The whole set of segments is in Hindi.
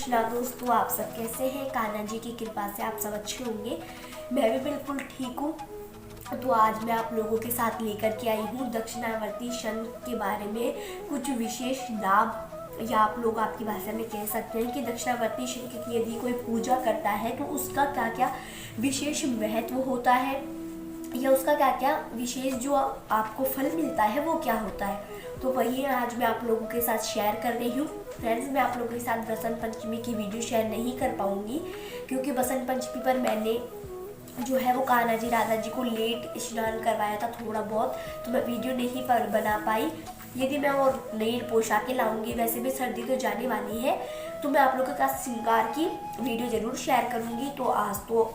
कृष्णा। दोस्तों, आप सब कैसे हैं? कान्हा जी की कृपा से आप सब अच्छे होंगे। मैं भी बिल्कुल ठीक हूँ। तो आज मैं आप लोगों के साथ लेकर के आई हूँ दक्षिणावर्ती शंख के बारे में कुछ विशेष लाभ, या आप लोग आपकी भाषा में कह सकते हैं कि दक्षिणावर्ती शंख की यदि कोई पूजा करता है तो उसका क्या क्या विशेष महत्व होता है, या उसका क्या क्या विशेष जो आपको फल मिलता है वो क्या होता है। तो वही आज मैं आप लोगों के साथ शेयर कर रही हूँ। फ्रेंड्स, मैं आप लोगों के साथ बसंत पंचमी की वीडियो शेयर नहीं कर पाऊंगी, क्योंकि बसंत पंचमी पर मैंने जो है वो कान्हा जी राधा जी को लेट स्नान करवाया था थोड़ा बहुत, तो मैं वीडियो नहीं पर बना पाई। यदि मैं और नई पोशाकें लाऊंगी, वैसे भी सर्दी तो जाने वाली है, तो मैं आप लोगों के साथ श्रृंगार की वीडियो ज़रूर शेयर करूँगी। तो आज तो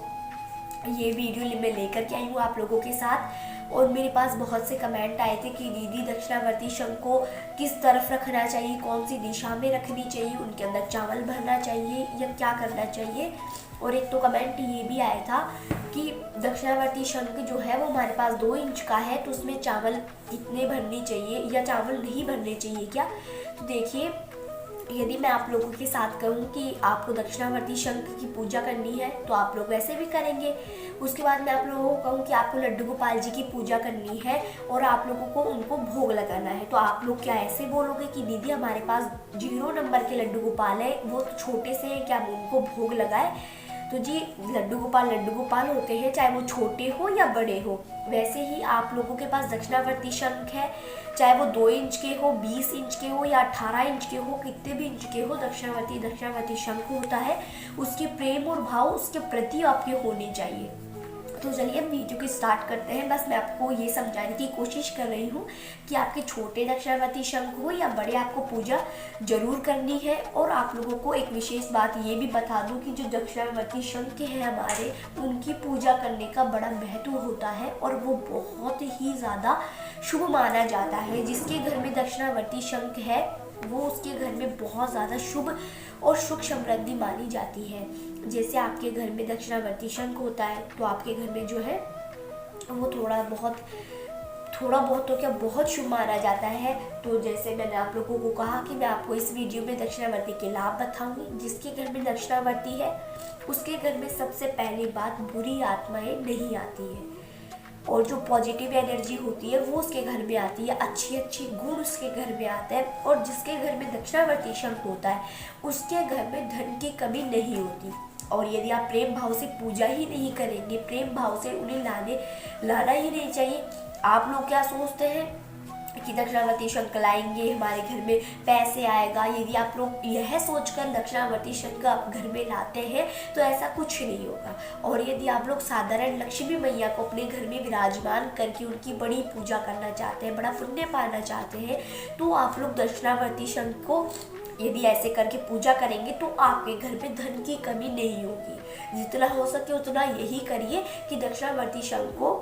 ये वीडियो मैं लेकर के आई हूँ आप लोगों के साथ। और मेरे पास बहुत से कमेंट आए थे कि दीदी दक्षिणावर्ती शंख को किस तरफ रखना चाहिए, कौन सी दिशा में रखनी चाहिए, उनके अंदर चावल भरना चाहिए या क्या करना चाहिए। और एक तो कमेंट ये भी आया था कि दक्षिणावर्ती शंख जो है वो हमारे पास 2 इंच का है, तो उसमें चावल कितने भरने चाहिए या चावल नहीं भरने चाहिए क्या। तो देखिए, यदि मैं आप लोगों के साथ कहूँ कि आपको दक्षिणावर्ती शंख की पूजा करनी है तो आप लोग वैसे भी करेंगे। उसके बाद मैं आप लोगों को कहूँ कि आपको लड्डू गोपाल जी की पूजा करनी है और आप लोगों को उनको भोग लगाना है, तो आप लोग क्या ऐसे बोलोगे कि दीदी हमारे पास 0 नंबर के लड्डू गोपाल है, वो तो छोटे से हैं, क्या हम उनको भोग लगाए। तो जी, लड्डू गोपाल होते हैं, चाहे वो छोटे हो या बड़े हो। वैसे ही आप लोगों के पास दक्षिणावर्ती शंख है, चाहे वो 2 इंच के हो, 20 इंच के हो या 18 इंच के हो, कितने भी इंच के हो, दक्षिणावर्ती शंख होता है। उसके प्रेम और भाव उसके प्रति आपके होने चाहिए। तो चलिए वीडियो की स्टार्ट करते हैं। बस मैं आपको ये समझाने की कोशिश कर रही हूँ कि आपके छोटे दक्षिणावर्ती शंख हो या बड़े, आपको पूजा जरूर करनी है। और आप लोगों को एक विशेष बात ये भी बता दूँ कि जो दक्षिणावर्ती शंख हैं हमारे, उनकी पूजा करने का बड़ा महत्व होता है और वो बहुत ही ज़्यादा शुभ माना जाता है। जिसके घर में दक्षिणावर्ती शंख है वो उसके घर में बहुत ज़्यादा शुभ और सुख समृद्धि मानी जाती है। जैसे आपके घर में दक्षिणावर्ती शंख होता है तो आपके घर में जो है वो थोड़ा बहुत तो क्या बहुत शुभ माना जाता है। तो जैसे मैंने आप लोगों को कहा कि मैं आपको इस वीडियो में दक्षिणावर्ती के लाभ बताऊंगी। जिसके घर में दक्षिणावर्ती है उसके घर में सबसे पहली बात, बुरी आत्माएं नहीं आती है और जो पॉजिटिव एनर्जी होती है वो उसके घर में आती है, अच्छे गुण उसके घर में आते हैं। और जिसके घर में दक्षिणावर्ती शंख होता है उसके घर में धन की कमी नहीं होती। और यदि आप प्रेम भाव से पूजा ही नहीं करेंगे, प्रेम भाव से उन्हें लाना ही नहीं चाहिए। आप लोग क्या सोचते हैं कि दक्षिणावर्ती शंख लाएंगे हमारे घर में पैसे आएगा। यदि आप लोग यह सोचकर दक्षिणावर्ती शंख आप घर में लाते हैं तो ऐसा कुछ नहीं होगा। और यदि आप लोग साधारण लक्ष्मी मैया को अपने घर में विराजमान करके उनकी बड़ी पूजा करना चाहते हैं, बड़ा पुण्य पाना चाहते हैं, तो आप लोग दक्षिणावर्ती शंख को यदि ऐसे करके पूजा करेंगे तो आपके घर में धन की कमी नहीं होगी। जितना हो सके उतना यही करिए कि दक्षिणावर्ती शंख को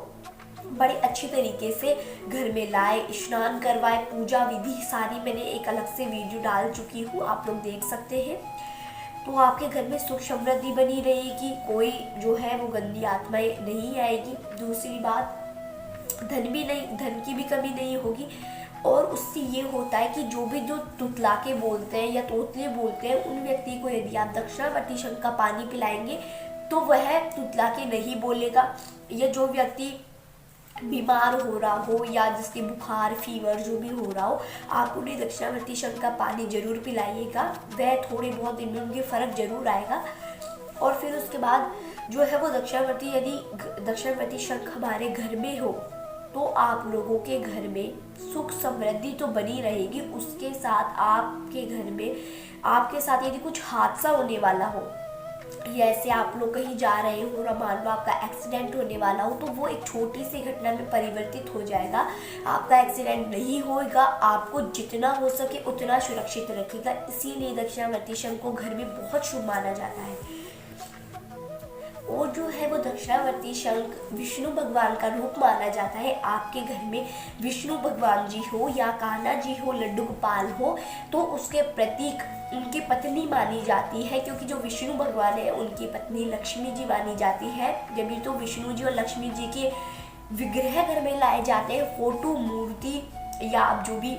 बड़े अच्छे तरीके से घर में लाए, स्नान करवाए। पूजा विधि सारी मैंने एक अलग से वीडियो डाल चुकी हूँ, आप लोग देख सकते हैं। तो आपके घर में सुख समृद्धि बनी रहेगी, कोई जो है वो गंदी आत्माएं नहीं आएगी। दूसरी बात, धन की भी कमी नहीं होगी। और उससे ये होता है कि जो तुतला के बोलते हैं या तोतले बोलते हैं, उन व्यक्ति को यदि आप दक्षिणावर्ती शंख का पानी पिलाएंगे तो वह तुतला के नहीं बोलेगा। या जो व्यक्ति बीमार हो रहा हो या जिसके बुखार फीवर जो भी हो रहा हो, आप उन्हें दक्षिणावर्ती शंख का पानी जरूर पिलाइएगा, वह थोड़े बहुत दिन में उनके फर्क जरूर आएगा। और फिर उसके बाद जो है वो दक्षिणावर्ती शंख हमारे घर में हो तो आप लोगों के घर में सुख समृद्धि तो बनी रहेगी। उसके साथ आपके घर में आपके साथ यदि कुछ हादसा होने वाला हो, ऐसे आप लोग कहीं जा रहे हो और मान लो आपका एक्सीडेंट होने वाला हो, तो वो एक छोटी सी घटना में परिवर्तित हो जाएगा। आपका एक्सीडेंट नहीं होगा, आपको जितना हो सके उतना सुरक्षित रखेगा। इसीलिए दक्षिणावर्ती शंख को घर में बहुत शुभ माना जाता है। और जो है वो दक्षिणावर्ती शंख विष्णु भगवान का रूप माना जाता है। आपके घर में विष्णु भगवान जी हो या कान्हा जी हो, लड्डू गोपाल हो, तो उसके प्रतीक उनकी पत्नी मानी जाती है, क्योंकि जो विष्णु भगवान है उनकी पत्नी लक्ष्मी जी मानी जाती है। जब भी तो विष्णु जी और लक्ष्मी जी के विग्रह घर में लाए जाते हैं, फोटो मूर्ति या आप जो भी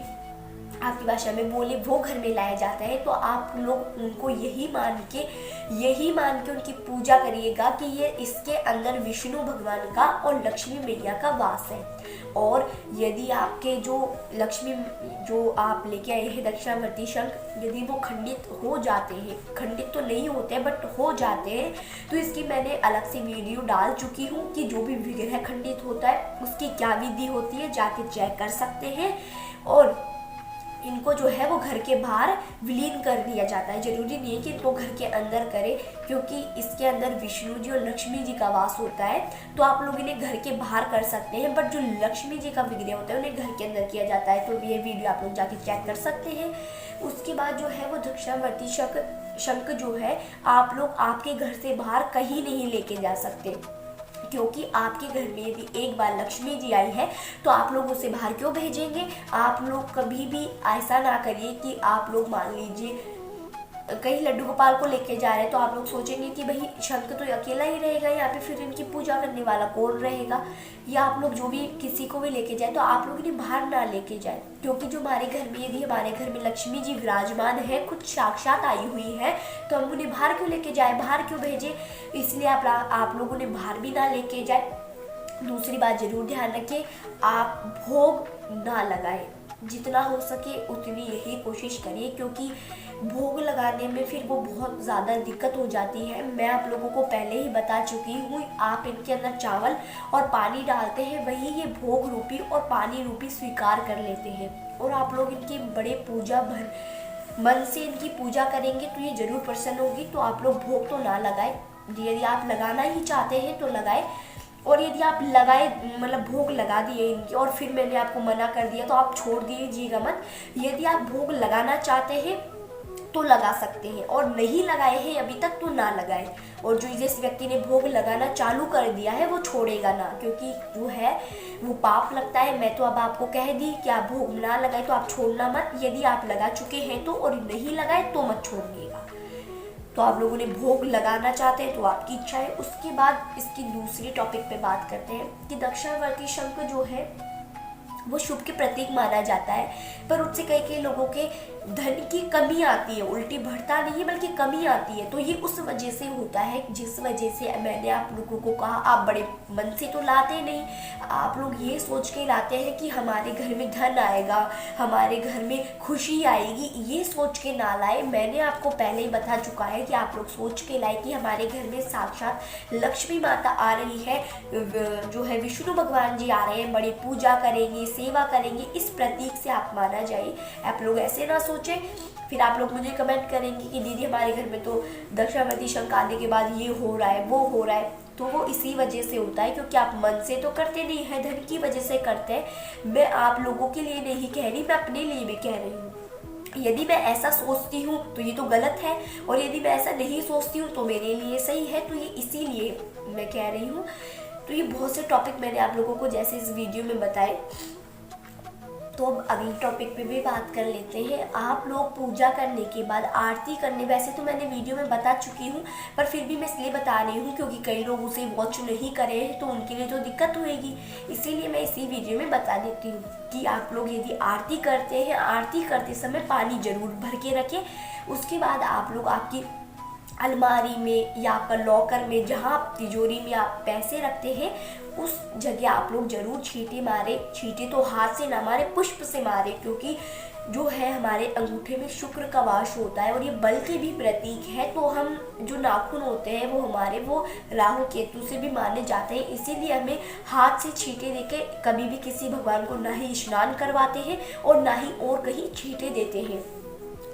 आपकी भाषा में बोले, वो घर में लाया जाता है, तो आप लोग उनको यही मान के उनकी पूजा करिएगा कि ये इसके अंदर विष्णु भगवान का और लक्ष्मी मैया का वास है। और यदि आपके जो लक्ष्मी जो आप लेके आए हैं दक्षिणावर्ती शंख, यदि वो खंडित हो जाते हैं, खंडित तो नहीं होते बट हो जाते हैं, तो इसकी मैंने अलग से वीडियो डाल चुकी हूँ कि जो भी विग्रह खंडित होता है उसकी क्या विधि होती है, जाके चेक कर सकते हैं। और इनको जो है वो घर के बाहर विलीन कर दिया जाता है। जरूरी नहीं है कि इनको घर के अंदर करें, क्योंकि इसके अंदर विष्णु जी और लक्ष्मी जी का वास होता है, तो आप लोग इन्हें घर के बाहर कर सकते हैं। बट जो लक्ष्मी जी का विग्रह होता है उन्हें घर के अंदर किया जाता है, तो ये वीडियो आप लोग जाके चेक कर सकते हैं। उसके बाद जो है वो दक्षिणावर्ती शंख जो है आप लोग आपके घर से बाहर कहीं नहीं लेके जा सकते, क्योंकि आपके घर में यदि एक बार लक्ष्मी जी आई है तो आप लोग उसे बाहर क्यों भेजेंगे। आप लोग कभी भी ऐसा ना करिए कि आप लोग मान लीजिए कहीं लड्डू गोपाल को लेके जा रहे हैं, तो आप लोग सोचेंगे कि भाई शंख तो अकेला ही रहेगा यहाँ पे, फिर इनकी पूजा करने वाला कौन रहेगा। या आप लोग जो भी किसी को भी लेके जाए तो आप लोग इन्हें बाहर ना लेके जाए, क्योंकि जो हमारे घर में यदि हमारे घर में लक्ष्मी जी विराजमान है, खुद साक्षात आई हुई है, तो हम उन्हें बाहर क्यों लेके जाए, बाहर क्यों भेजे। इसलिए आप लोग उन्हें बाहर भी ना लेके जाए। दूसरी बात जरूर ध्यान रखिए, आप भोग ना लगाए, जितना हो सके उतनी यही कोशिश करिए, क्योंकि भोग लगाने में फिर वो बहुत ज़्यादा दिक्कत हो जाती है। मैं आप लोगों को पहले ही बता चुकी हूँ, आप इनके अंदर चावल और पानी डालते हैं, वही ये भोग रूपी और पानी रूपी स्वीकार कर लेते हैं। और आप लोग इनकी बड़े पूजा भर मन से इनकी पूजा करेंगे तो ये जरूर प्रसन्न होगी। तो आप लोग भोग तो ना लगाए, यदि आप लगाना ही चाहते हैं तो लगाए। और यदि आप लगाए मतलब भोग लगा दिए इनकी और फिर मैंने आपको मना कर दिया तो आप छोड़ दीजिएगा मत। यदि आप भोग लगाना चाहते हैं तो लगा सकते हैं, और नहीं लगाए हैं अभी तक तो ना लगाए। और जो जिस व्यक्ति ने भोग लगाना चालू कर दिया है वो छोड़ेगा ना, क्योंकि जो है वो पाप लगता है। मैं तो अब आपको कह दी कि आप भोग ना लगाए तो आप छोड़ना मत। यदि आप लगा चुके हैं तो और नहीं लगाए तो मत छोड़िएगा। तो आप लोगों ने भोग लगाना चाहते हैं तो आपकी इच्छा है। उसके बाद इसकी दूसरी टॉपिक पे बात करते हैं कि दक्षिणावर्ती शंख जो है वो शुभ के प्रतीक माना जाता है, पर उससे कई लोगों के धन की कमी आती है, उल्टी बढ़ता नहीं है बल्कि कमी आती है। तो ये उस वजह से होता है जिस वजह से मैंने आप लोगों को कहा आप बड़े मन से तो लाते नहीं, आप लोग ये सोच के लाते हैं कि हमारे घर में धन आएगा, हमारे घर में खुशी आएगी, ये सोच के ना लाए। मैंने आपको पहले ही बता चुका है कि आप लोग सोच के लाए कि हमारे घर में साक्षात लक्ष्मी माता आ रही है, जो है विष्णु भगवान जी आ रहे हैं, बड़ी पूजा करेंगे, सेवा करेंगे, इस प्रतीक से आप माना जाए। आप लोग ऐसे ना सोचें। फिर आप लोग मुझे कमेंट करेंगे कि दीदी हमारे घर में तो दक्षिणावर्ती शंख आने के बाद ये हो रहा है वो हो रहा है, तो वो इसी वजह से होता है क्योंकि आप मन से तो करते नहीं हैं, धन की वजह से करते हैं। मैं आप लोगों के लिए नहीं कह रही, मैं अपने लिए भी कह रही हूँ। यदि मैं ऐसा सोचती हूँ तो ये तो गलत है, और यदि मैं ऐसा नहीं सोचती हूँ तो मेरे लिए सही है, तो ये इसीलिए मैं कह रही हूँ। तो ये बहुत से टॉपिक मैंने आप लोगों को जैसे इस वीडियो में बताए। तो अब अगले टॉपिक पे भी बात कर लेते हैं। आप लोग पूजा करने के बाद आरती करने, वैसे तो मैंने वीडियो में बता चुकी हूँ, पर फिर भी मैं इसलिए बता रही हूँ क्योंकि कई लोग उसे वॉच नहीं करे हैं तो उनके लिए तो दिक्कत होएगी, इसीलिए मैं इसी वीडियो में बता देती हूँ कि आप लोग यदि आरती करते हैं, आरती करते समय पानी जरूर भर के रखें। उसके बाद आप लोग आपकी अलमारी में या आपका लॉकर में, जहाँ आप तिजोरी में आप पैसे रखते हैं, उस जगह आप लोग जरूर छींटे मारे। छींटे तो हाथ से ना मारे, पुष्प से मारे, क्योंकि जो है हमारे अंगूठे में शुक्र का वास होता है और ये बल के भी प्रतीक है। तो हम जो नाखून होते हैं वो हमारे वो राहु केतु से भी माने जाते हैं, इसीलिए हमें हाथ से छींटे देके कभी भी किसी भगवान को ना ही स्नान करवाते हैं और ना ही और कहीं छींटे देते हैं।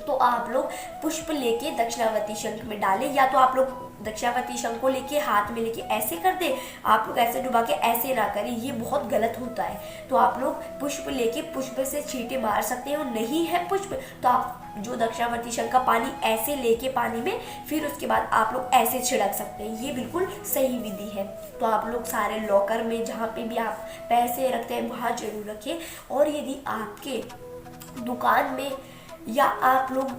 तो आप लोग पुष्प लेके दक्षिणावर्ती शंख में डालें, या तो आप लोग दक्षिणावर्ती शंख को लेके हाथ में लेके ऐसे कर दे, आप लोग ऐसे डुबा के ऐसे ना करें, ये बहुत गलत होता है। तो आप लोग पुष्प लेके पुष्प से छींटे मार सकते हैं, और नहीं है पुष्प तो आप जो दक्षिणावर्ती शंख का पानी ऐसे लेके पानी में, फिर उसके बाद आप लोग ऐसे छिड़क सकते हैं, ये बिल्कुल सही विधि है। तो आप लोग सारे लॉकर में जहाँ पे भी आप पैसे रखते हैं वहाँ जरूर रखें। और यदि आपके दुकान में या आप लोग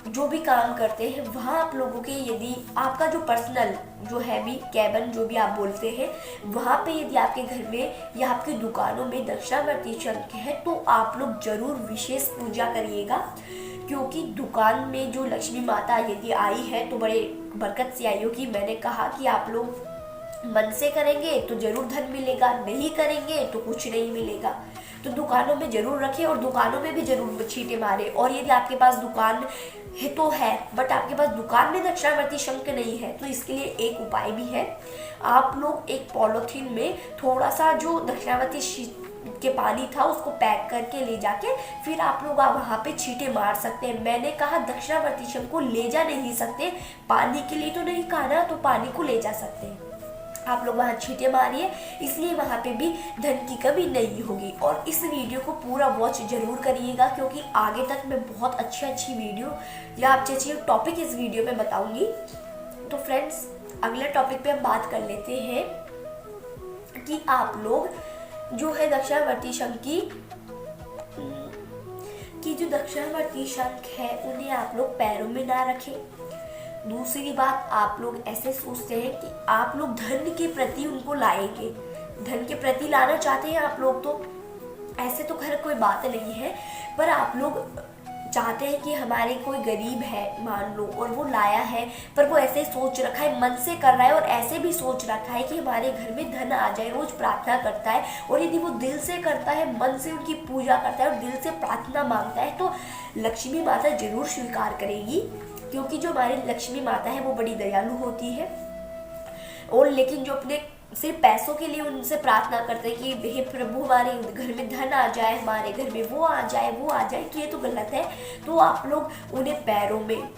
जो भी काम करते हैं वहाँ आप लोगों के, यदि आपका जो पर्सनल जो है भी कैबिन जो भी आप बोलते हैं, वहाँ पे यदि आपके घर में या आपकी दुकानों में दक्षिणावर्ती शंख है तो आप लोग जरूर विशेष पूजा करिएगा, क्योंकि दुकान में जो लक्ष्मी माता यदि आई है तो बड़े बरकत से आई होगी। मैंने कहा कि आप लोग मन से करेंगे तो जरूर धन मिलेगा, नहीं करेंगे तो कुछ नहीं मिलेगा। तो दुकानों में जरूर रखें और दुकानों में भी जरूर छींटे मारे। और यदि आपके पास दुकान है तो है, बट आपके पास दुकान में दक्षिणावर्ती शंख नहीं है तो इसके लिए एक उपाय भी है। आप लोग एक पॉलिथीन में थोड़ा सा जो दक्षिणावर्ती के पानी था उसको पैक करके ले जाके फिर आप लोग वहाँ पे छींटे मार सकते हैं। मैंने कहा दक्षिणावर्ती शंख को ले जा नहीं सकते, पानी के लिए तो नहीं कहा ना, तो पानी को ले जा सकते हैं। आप लोग वहाँ छींटे मारिए, इसलिए वहाँ पे भी धन की कमी नहीं होगी। और इस वीडियो को पूरा वॉच जरूर करिएगा, क्योंकि आगे तक मैं बहुत अच्छी वीडियो या अच्छे टॉपिक इस वीडियो में बताऊंगी। तो फ्रेंड्स, अगले टॉपिक पे हम बात कर लेते हैं कि आप लोग जो है दक्षिणावर्ती शंख की जो दक्षिणावर्ती शंख है उन्हें आप लोग पैरों में ना रखें। दूसरी बात, आप लोग ऐसे सोचते हैं कि आप लोग धन के प्रति उनको लाएंगे, धन के प्रति लाना चाहते हैं आप लोग, तो ऐसे तो खैर कोई बात नहीं है, पर आप लोग चाहते हैं कि हमारे कोई गरीब है मान लो और वो लाया है, पर वो ऐसे सोच रखा है, मन से कर रहा है और ऐसे भी सोच रखा है कि हमारे घर में धन आ जाए, रोज प्रार्थना करता है। और यदि वो दिल से करता है, मन से उनकी पूजा करता है और दिल से प्रार्थना मांगता है तो लक्ष्मी माता जरूर स्वीकार करेगी, क्योंकि जो हमारी लक्ष्मी माता है वो बड़ी दयालु होती है। और लेकिन जो अपने सिर्फ पैसों के लिए उनसे प्रार्थना करते हैं कि हे प्रभु हमारे घर में धन आ जाए, हमारे घर में वो आ जाए वो आ जाए, तो ये तो गलत है। तो आप लोग उन्हें पैरों में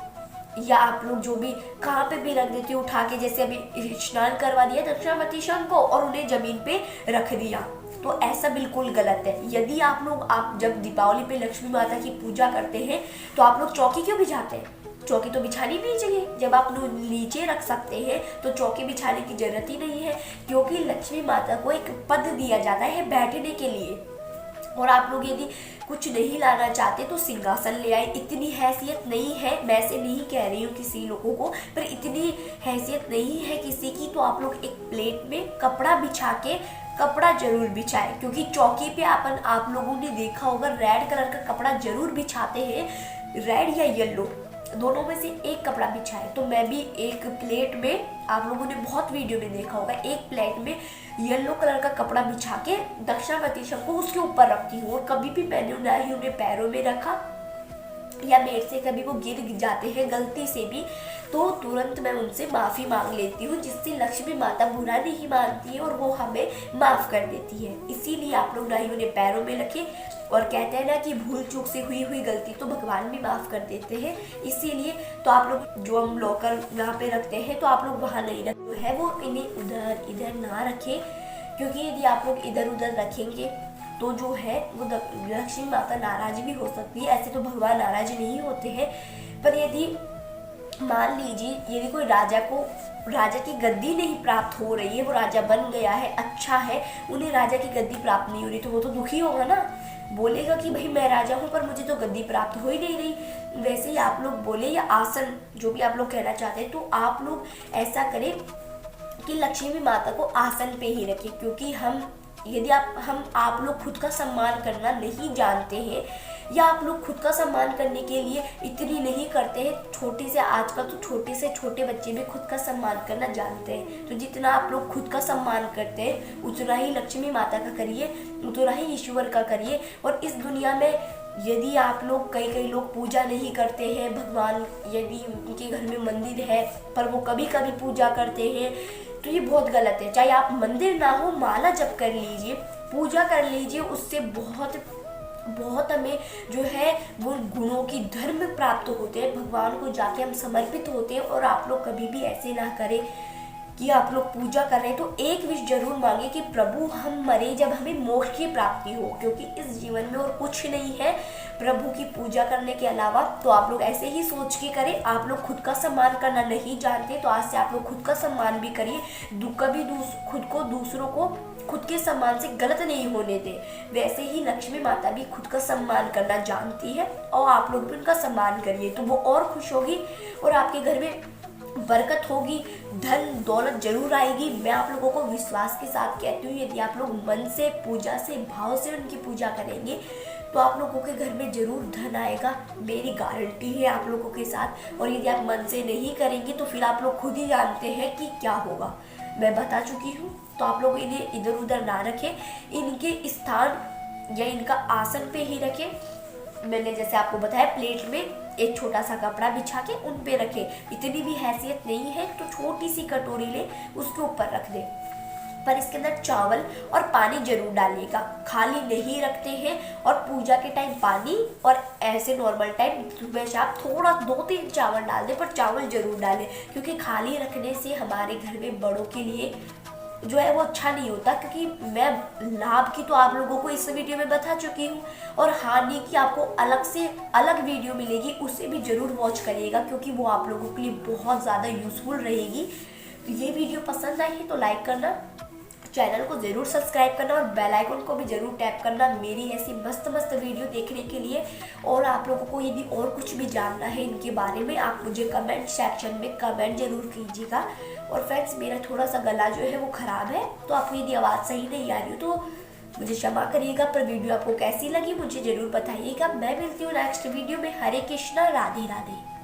या आप लोग जो भी कहाँ पे भी रख देते हो उठा के, जैसे अभी स्नान करवा दिया दक्षिणावर्ती शंख को और उन्हें जमीन पे रख दिया, तो ऐसा बिल्कुल गलत है। यदि आप जब दीपावली पे लक्ष्मी माता की पूजा करते हैं तो आप लोग चौकी क्यों बिछाते हैं? चौकी तो बिछानी नहीं चाहिए। जब आप लोग नीचे रख सकते हैं तो चौकी बिछाने की जरूरत ही नहीं है, क्योंकि लक्ष्मी माता को एक पद दिया जाता है बैठने के लिए। और आप लोग यदि कुछ नहीं लाना चाहते तो सिंहासन ले आए। इतनी हैसियत नहीं है, मैं ऐसे नहीं कह रही हूँ किसी लोगों को, पर इतनी हैसियत नहीं है किसी की, तो आप लोग एक प्लेट में कपड़ा बिछा के कपड़ा जरूर बिछाए, क्योंकि चौकी पे आप लोगों ने देखा होगा रेड कलर का कपड़ा जरूर बिछाते हैं, रेड या येलो दोनों में से एक कपड़ा बिछाए। तो मैं भी एक प्लेट में, आप लोगों ने बहुत वीडियो में देखा होगा, एक प्लेट में येलो कलर का कपड़ा बिछा के दक्षिणावर्ती शंख को उसके ऊपर रखती हूँ। और कभी भी मैंने ना ही उन्हें पैरों में रखा या मेरे से कभी वो गिर जाते हैं गलती से भी तो तुरंत मैं उनसे माफ़ी मांग लेती हूँ, जिससे लक्ष्मी माता बुरा नहीं मानती है और वो हमें माफ़ कर देती है। इसीलिए आप लोग ना ही उन्हें पैरों में रखें। और कहते हैं ना कि भूल चूक से हुई गलती तो भगवान भी माफ़ कर देते हैं। इसीलिए तो आप लोग जो हम लॉकर यहाँ पे रखते हैं तो आप लोग वहाँ नहीं रखते है, वो इन्हें इधर ना रखें, क्योंकि यदि आप लोग इधर उधर रखेंगे तो जो है वो लक्ष्मी माता नाराज भी हो सकती है। ऐसे तो भगवान नाराज नहीं होते हैं, पर यदि मान लीजिए यदि कोई राजा की गद्दी नहीं प्राप्त हो रही है, वो राजा बन गया है, अच्छा है, उन्हें राजा की गद्दी प्राप्त नहीं हो रही, तो वो तो दुखी होगा ना, बोलेगा कि भाई मैं राजा हूँ पर मुझे तो गद्दी प्राप्त हो ही नहीं रही। वैसे ही आप लोग बोले या आसन जो भी आप लोग कहना चाहते हैं, तो आप लोग ऐसा करें कि लक्ष्मी माता को आसन पे ही रखें, क्योंकि यदि आप लोग खुद का सम्मान करना नहीं जानते हैं या आप लोग खुद का सम्मान करने के लिए इतनी नहीं करते हैं, छोटे से आजकल तो छोटे से छोटे बच्चे भी खुद का सम्मान करना जानते हैं, तो जितना आप लोग खुद का सम्मान करते हैं उतना ही लक्ष्मी माता का करिए, उतना ही ईश्वर का करिए। और इस दुनिया में यदि आप लोग कई लोग पूजा नहीं करते हैं भगवान, यदि उनके घर में मंदिर है पर वो कभी कभी पूजा करते हैं, तो ये बहुत गलत है। चाहे आप मंदिर ना हो, माला जप कर लीजिए, पूजा कर लीजिए, उससे बहुत हमें जो है वो गुणों की धर्म प्राप्त होते हैं, भगवान को जाके हम समर्पित होते हैं। और आप लोग कभी भी ऐसे ना करें कि आप लोग पूजा कर रहे हैं तो एक विश जरूर मांगे कि प्रभु हम मरे जब हमें मोक्ष की प्राप्ति हो, क्योंकि इस जीवन में और कुछ नहीं है प्रभु की पूजा करने के अलावा। तो आप लोग ऐसे ही सोच के करें। आप लोग खुद का सम्मान करना नहीं जानते तो आज से आप लोग खुद का सम्मान भी करिए। कभी खुद को दूसरों को खुद के सम्मान से गलत नहीं होने दे। वैसे ही लक्ष्मी माता भी खुद का सम्मान करना जानती है और आप लोग भी उनका सम्मान करिए तो वो और खुश होगी और आपके घर में बरकत होगी, धन दौलत जरूर आएगी। मैं आप लोगों को विश्वास के साथ कहती हूँ, यदि आप लोग मन से, पूजा से, भाव से उनकी पूजा करेंगे तो आप लोगों के घर में जरूर धन आएगा। मेरी गारंटी है आप लोगों के साथ। और यदि आप मन से नहीं करेंगे तो फिर आप लोग खुद ही जानते हैं कि क्या होगा। मैं बता चुकी हूँ। तो आप लोग इन्हें इधर उधर ना रखें, इनके स्थान या इनका आसन पे ही रखें। मैंने जैसे आपको बताया प्लेट में एक छोटा सा कपड़ा बिछा के उन पे रखें। इतनी भी हैसियत नहीं है तो छोटी सी कटोरी ले उसके ऊपर रख दे, पर इसके अंदर चावल और पानी जरूर डालिएगा। खाली नहीं रखते हैं। और पूजा के टाइम पानी और ऐसे नॉर्मल टाइम सुबह शाम थोड़ा 2-3 चावल डाल दे, पर चावल जरूर डालें, क्योंकि खाली रखने से हमारे घर में बड़ों के लिए जो है वो अच्छा नहीं होता। क्योंकि मैं लाभ की तो आप लोगों को इस वीडियो में बता चुकी हूँ और हानि की आपको अलग से अलग वीडियो मिलेगी, उसे भी जरूर वॉच करिएगा क्योंकि वो आप लोगों के लिए बहुत ज़्यादा यूजफुल रहेगी। तो ये वीडियो पसंद आई है तो लाइक करना, चैनल को जरूर सब्सक्राइब करना और बेल आइकन को भी जरूर टैप करना मेरी ऐसी मस्त मस्त वीडियो देखने के लिए। और आप लोगों को यदि और कुछ भी जानना है इनके बारे में आप मुझे कमेंट सेक्शन में कमेंट जरूर कीजिएगा। और फ्रेंड्स मेरा थोड़ा सा गला जो है वो ख़राब है तो आपको यदि आवाज़ सही नहीं आ रही हो तो मुझे क्षमा करिएगा। पर वीडियो आपको कैसी लगी मुझे जरूर बताइएगा। मैं मिलती हूँ नेक्स्ट वीडियो में। हरे कृष्णा, राधे राधे।